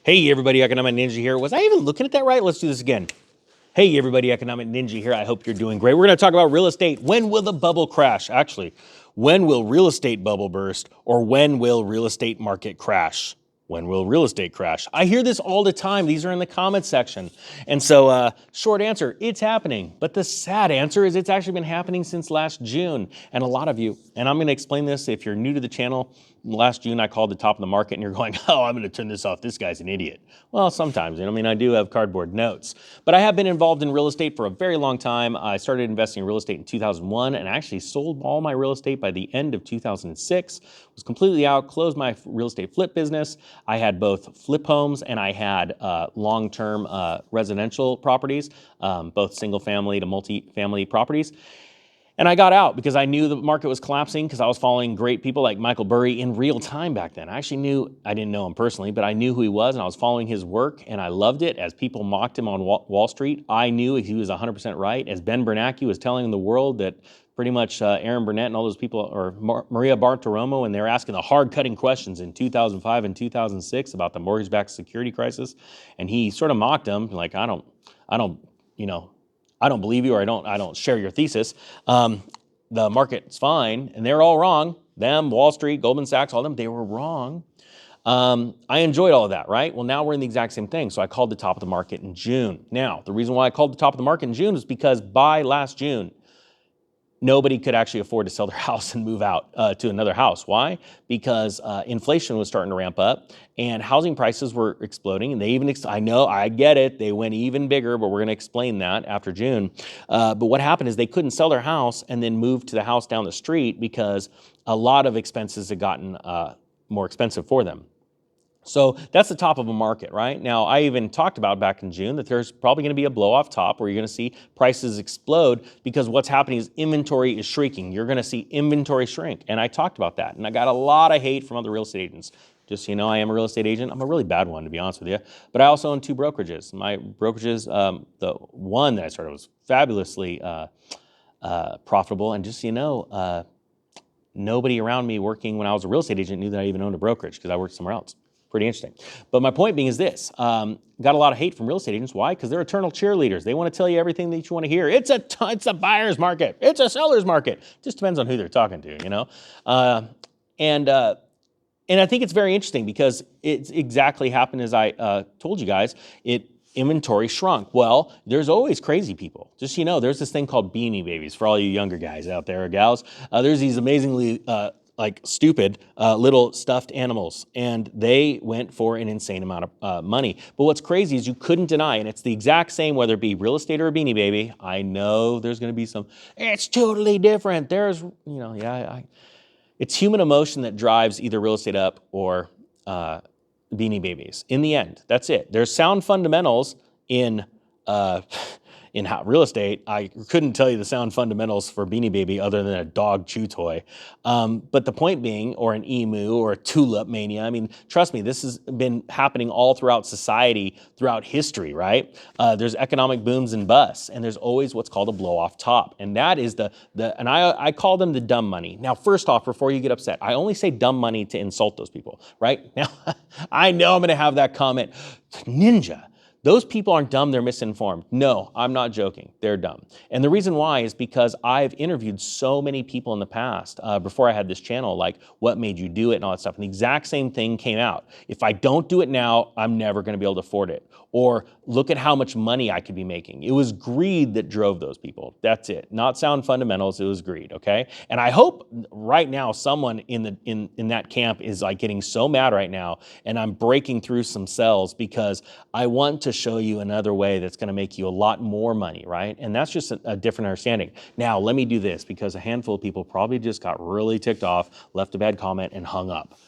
Hey everybody, Economic Ninja here. Was I even looking at that right? Let's do this again. Hey everybody, Economic Ninja here. I hope you're doing great. We're going to talk about real estate. When will the bubble crash? Actually, when will real estate bubble burst, or when will real estate market crash? When will real estate crash? I hear this all the time. These are in the comments section. And so short answer, it's happening. But the sad answer is it's actually been happening since last June. And a lot of you, and I'm going to explain this if you're new to the channel, last June I called the top of the market and you're going, oh, I'm going to turn this off. This guy's an idiot. Well, sometimes, I mean, I do have cardboard notes. But I have been involved in real estate for a very long time. I started investing in real estate in 2001 and actually sold all my real estate by the end of 2006. Was completely out, closed my real estate flip business. I had both flip homes and I had long-term residential properties, both single-family to multi-family properties. And I got out because I knew the market was collapsing because I was following great people like Michael Burry in real time back then. I actually knew, I didn't know him personally, but I knew who he was and I was following his work and I loved it. As people mocked him on Wall Street, I knew he was 100% right. As Ben Bernanke was telling the world that pretty much Aaron Burnett and all those people, or Maria Bartiromo, and they were asking the hard-cutting questions in 2005 and 2006 about the mortgage-backed security crisis. And he sort of mocked them, like, I don't believe you, or I don't share your thesis. The market's fine, and they're all wrong. Them, Wall Street, Goldman Sachs, all of them, they were wrong. I enjoyed all of that, right? Well, now we're in the exact same thing. So I called the top of the market in June. Now, the reason why I called the top of the market in June is because by last June, nobody could actually afford to sell their house and move out to another house. Why? Because inflation was starting to ramp up and housing prices were exploding. And they even, I know, I get it, they went even bigger, but we're going to explain that after June. But what happened is they couldn't sell their house and then move to the house down the street because a lot of expenses had gotten more expensive for them. So that's the top of a market, right? Now, I even talked about back in June that there's probably going to be a blow off top where you're going to see prices explode because what's happening is inventory is shrinking. You're going to see inventory shrink. And I talked about that. And I got a lot of hate from other real estate agents. Just so you know, I am a real estate agent. I'm a really bad one, to be honest with you. But I also own two brokerages. My brokerages, the one that I started was fabulously profitable. And just so you know, nobody around me working when I was a real estate agent knew that I even owned a brokerage because I worked somewhere else. Pretty interesting. But my point being is this, got a lot of hate from real estate agents. Why? Because they're eternal cheerleaders. They want to tell you everything that you want to hear. It's a buyer's market. It's a seller's market. Just depends on who they're talking to, you know? And I think it's very interesting because it's exactly happened as I told you guys. Inventory shrunk. Well, there's always crazy people. Just so you know, there's this thing called Beanie Babies for all you younger guys out there or gals. There's these amazingly stupid little stuffed animals, and they went for an insane amount of money. But what's crazy is you couldn't deny, and it's the exact same whether it be real estate or a Beanie Baby. I know there's going to be some, it's totally different. There's, you know, it's human emotion that drives either real estate up or Beanie Babies. In the end, that's it. There's sound fundamentals in real estate. I couldn't tell you the sound fundamentals for Beanie Baby other than a dog chew toy. But the point being, or an emu or a tulip mania, I mean, trust me, this has been happening all throughout society, throughout history, right? There's economic booms and busts, and there's always what's called a blow off top. And that is and I call them the dumb money. Now, first off, before you get upset, I only say dumb money to insult those people, right? Now, I know I'm going to have that comment, Ninja. Those people aren't dumb, they're misinformed. No, I'm not joking, they're dumb. And the reason why is because I've interviewed so many people in the past, before I had this channel, like what made you do it and all that stuff. And the exact same thing came out. If I don't do it now, I'm never gonna be able to afford it. Or look at how much money I could be making. It was greed that drove those people. That's it. Not sound fundamentals, it was greed, okay? And I hope right now someone in that camp is like getting so mad right now, and I'm breaking through some cells because I want to show you another way that's gonna make you a lot more money, right? And that's just a different understanding. Now, let me do this because a handful of people probably just got really ticked off, left a bad comment, and hung up.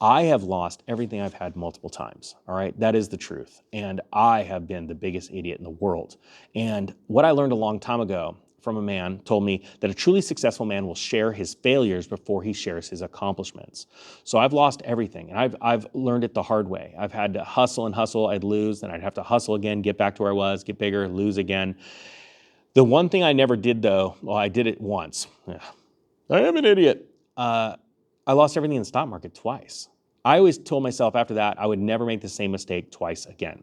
I have lost everything I've had multiple times, all right? That is the truth. And I have been the biggest idiot in the world. And what I learned a long time ago from a man told me that a truly successful man will share his failures before he shares his accomplishments. So I've lost everything, and I've learned it the hard way. I've had to hustle and hustle, I'd lose, then I'd have to hustle again, get back to where I was, get bigger, lose again. The one thing I never did though, well, I did it once. I am an idiot. I lost everything in the stock market twice. I always told myself after that I would never make the same mistake twice again.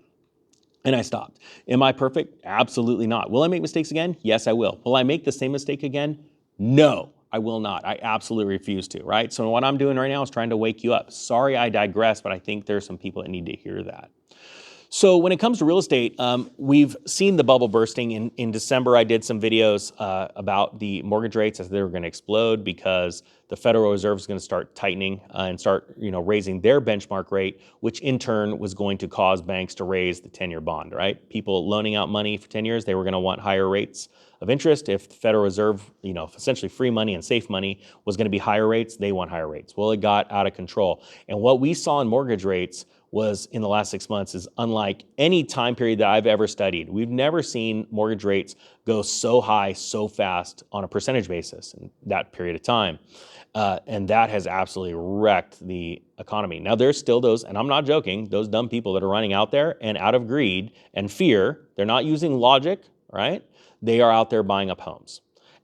And I stopped. Am I perfect? Absolutely not. Will I make mistakes again? Yes, I will. Will I make the same mistake again? No, I will not. I absolutely refuse to, right? So what I'm doing right now is trying to wake you up. Sorry I digress, but I think there's some people that need to hear that. So when it comes to real estate, we've seen the bubble bursting. In December, I did some videos about the mortgage rates as they were going to explode because the Federal Reserve is going to start tightening and start, raising their benchmark rate, which in turn was going to cause banks to raise the 10-year bond, right? People loaning out money for 10 years, they were going to want higher rates of interest. If the Federal Reserve, essentially free money and safe money was going to be higher rates, they want higher rates. Well, it got out of control. And what we saw in mortgage rates was in the last 6 months is unlike any time period that I've ever studied. We've never seen mortgage rates go so high, so fast on a percentage basis in that period of time. And that has absolutely wrecked the economy. Now there's still those, and I'm not joking, those dumb people that are running out there and out of greed and fear, they're not using logic, right? They are out there buying up homes.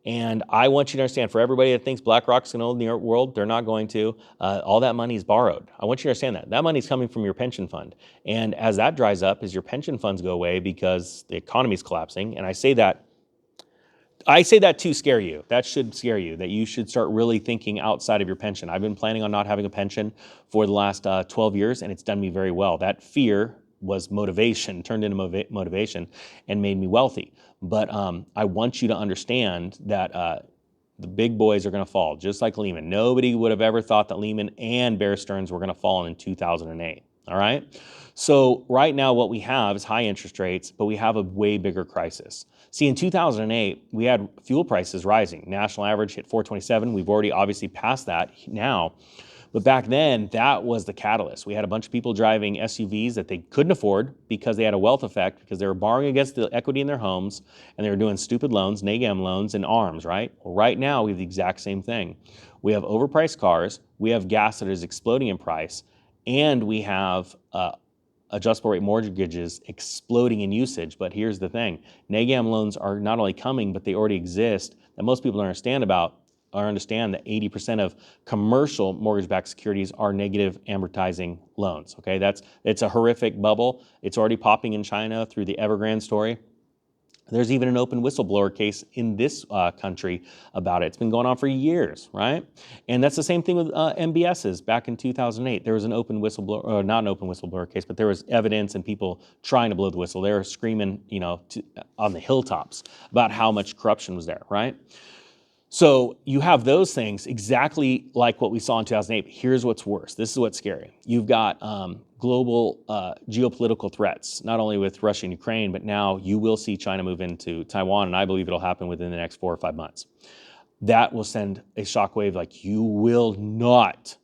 And I want you to understand, for everybody that thinks BlackRock's going to own the world, they're not going to. All that money is borrowed. I want you to understand that. That money is coming from your pension fund. And as that dries up, as your pension funds go away because the economy is collapsing, and I say that to scare you. That should scare you, that you should start really thinking outside of your pension. I've been planning on not having a pension for the last 12 years, and it's done me very well. That fear was motivation, turned into motivation, and made me wealthy. But I want you to understand that the big boys are going to fall, just like Lehman. Nobody would have ever thought that Lehman and Bear Stearns were going to fall in 2008. All right? So right now what we have is high interest rates, but we have a way bigger crisis. See, in 2008, we had fuel prices rising. National average hit $4.27. We've already obviously passed that now. But back then, that was the catalyst. We had a bunch of people driving SUVs that they couldn't afford because they had a wealth effect, because they were borrowing against the equity in their homes, and they were doing stupid loans, NAGAM loans, and ARMs, right? Well, right now, we have the exact same thing. We have overpriced cars, we have gas that is exploding in price, and we have adjustable rate mortgages exploding in usage. But here's the thing. NAGAM loans are not only coming, but they already exist, that most people don't understand that 80% of commercial mortgage-backed securities are negative amortizing loans, okay? It's a horrific bubble. It's already popping in China through the Evergrande story. There's even an open whistleblower case in this country about it. It's been going on for years, right? And that's the same thing with MBSs. Back in 2008, there was an open whistleblower, or not an open whistleblower case, but there was evidence and people trying to blow the whistle. They were screaming, on the hilltops about how much corruption was there, right? So you have those things exactly like what we saw in 2008. Here's what's worse. This is what's scary. You've got global geopolitical threats, not only with Russia and Ukraine, but now you will see China move into Taiwan, and I believe it'll happen within the next 4 or 5 months. That will send a shockwave like you will not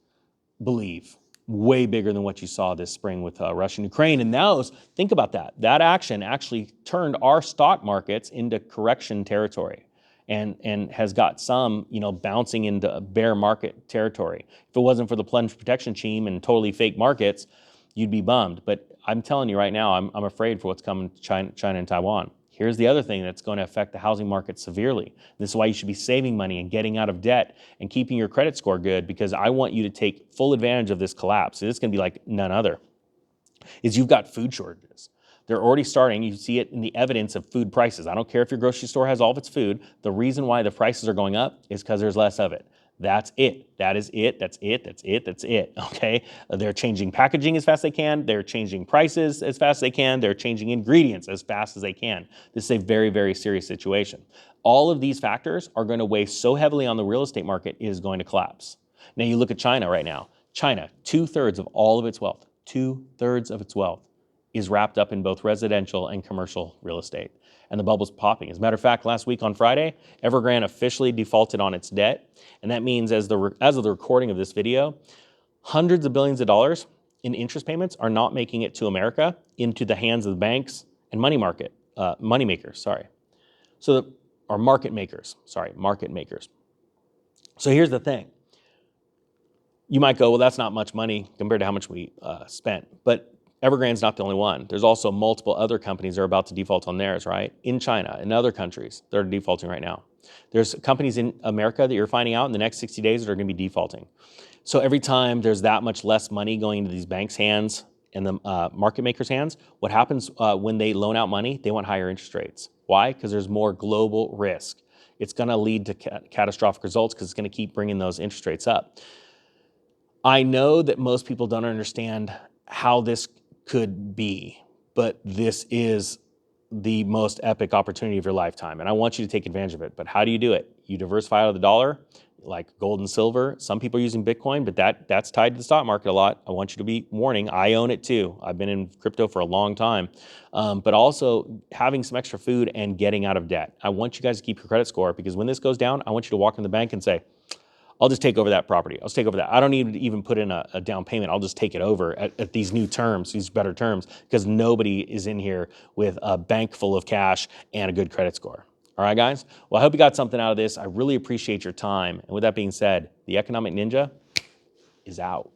believe, way bigger than what you saw this spring with Russia and Ukraine. And think about that. That action actually turned our stock markets into correction territory. And has got some, bouncing into bear market territory. If it wasn't for the plunge protection team and totally fake markets, you'd be bummed. But I'm telling you right now, I'm afraid for what's coming to China and Taiwan. Here's the other thing that's going to affect the housing market severely. This is why you should be saving money and getting out of debt and keeping your credit score good, because I want you to take full advantage of this collapse. It's going to be like none other. Is you've got food shortages. They're already starting. You see it in the evidence of food prices. I don't care if your grocery store has all of its food. The reason why the prices are going up is because there's less of it. That's it. That is it. That's it. That's it. That's it. Okay? They're changing packaging as fast as they can. They're changing prices as fast as they can. They're changing ingredients as fast as they can. This is a very, very serious situation. All of these factors are going to weigh so heavily on the real estate market, it is going to collapse. Now you look at China right now. China, 2/3 of all of its wealth, 2/3 of its wealth is wrapped up in both residential and commercial real estate. And the bubble's popping. As a matter of fact, last week on Friday, Evergrande officially defaulted on its debt. And that means as of the recording of this video, hundreds of billions of dollars in interest payments are not making it to America, into the hands of the banks and money makers. Market makers. So here's the thing. You might go, well, that's not much money compared to how much we spent. But Evergrande's not the only one. There's also multiple other companies that are about to default on theirs, right? In China, in other countries, they're defaulting right now. There's companies in America that you're finding out in the next 60 days that are going to be defaulting. So every time there's that much less money going into these banks' hands and the market makers' hands, what happens when they loan out money? They want higher interest rates. Why? Because there's more global risk. It's going to lead to catastrophic results because it's going to keep bringing those interest rates up. I know that most people don't understand how this could be, but this is the most epic opportunity of your lifetime, and I want you to take advantage of it. But how do you do it? You diversify out of the dollar, like gold and silver. Some people are using Bitcoin, but that's tied to the stock market a lot. I want you to be warning. I own it too. I've been in crypto for a long time, but also having some extra food and getting out of debt. I want you guys to keep your credit score, because when this goes down, I want you to walk in the bank and say, I'll just take over that property. I'll just take over that. I don't need to even put in a down payment. I'll just take it over at these new terms, these better terms, because nobody is in here with a bank full of cash and a good credit score. All right, guys? Well, I hope you got something out of this. I really appreciate your time. And with that being said, the Economic Ninja is out.